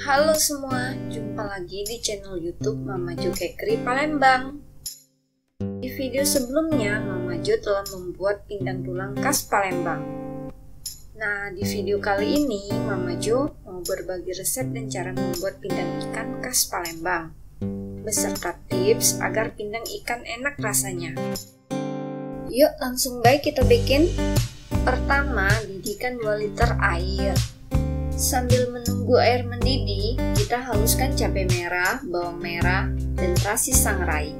Halo semua, jumpa lagi di channel YouTube Mama Jo Kekri Palembang. Di video sebelumnya, Mama Jo telah membuat pindang tulang khas Palembang. Nah, di video kali ini, Mama Jo mau berbagi resep dan cara membuat pindang ikan khas Palembang, beserta tips agar pindang ikan enak rasanya. Yuk, langsung baik kita bikin. Pertama, didihkan 2 liter air. Sambil menunggu air mendidih, kita haluskan cabai merah, bawang merah, dan terasi sangrai.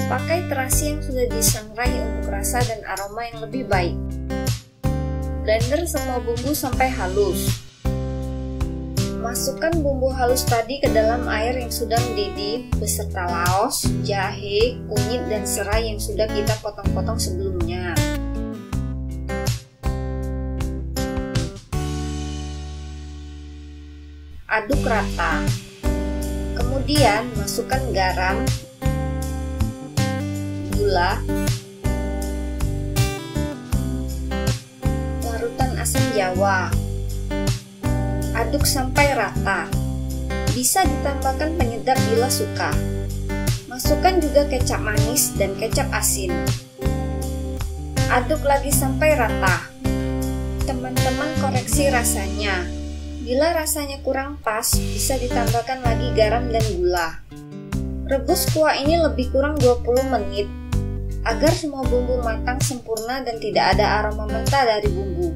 Pakai terasi yang sudah disangrai untuk rasa dan aroma yang lebih baik. Blender semua bumbu sampai halus. Masukkan bumbu halus tadi ke dalam air yang sudah mendidih beserta laos, jahe, kunyit, dan serai yang sudah kita potong-potong sebelumnya. Aduk rata. Kemudian masukkan garam, gula, larutan asam jawa. Aduk sampai rata. Bisa ditambahkan penyedap bila suka. Masukkan juga kecap manis dan kecap asin. Aduk lagi sampai rata. Teman-teman koreksi rasanya. Bila rasanya kurang pas, bisa ditambahkan lagi garam dan gula. Rebus kuah ini lebih kurang 20 menit agar semua bumbu matang sempurna dan tidak ada aroma mentah dari bumbu.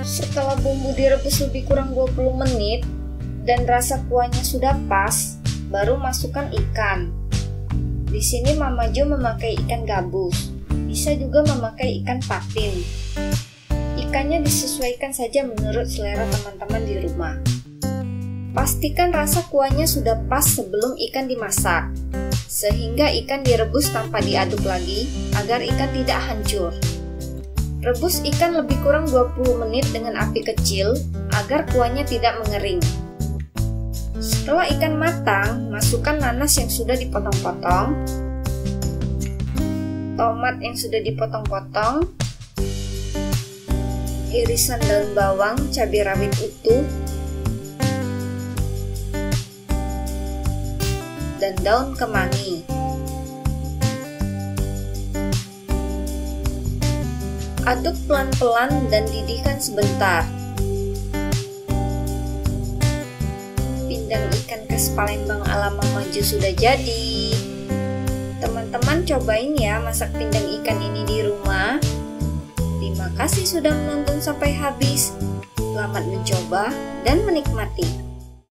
Setelah bumbu direbus lebih kurang 20 menit dan rasa kuahnya sudah pas, baru masukkan ikan. Di sini Mama Jo memakai ikan gabus, bisa juga memakai ikan patin. Ikannya disesuaikan saja menurut selera teman-teman di rumah. Pastikan rasa kuahnya sudah pas sebelum ikan dimasak, sehingga ikan direbus tanpa diaduk lagi agar ikan tidak hancur. Rebus ikan lebih kurang 20 menit dengan api kecil agar kuahnya tidak mengering. Setelah ikan matang, masukkan nanas yang sudah dipotong-potong, tomat yang sudah dipotong-potong, irisan daun bawang, cabai rawit utuh, dan daun kemangi. Aduk pelan-pelan dan didihkan sebentar. Pindang ikan khas Palembang ala Mama Jo sudah jadi. Teman-teman cobain ya masak pindang ikan ini di rumah. Terima kasih sudah menonton sampai habis. Selamat mencoba dan menikmati.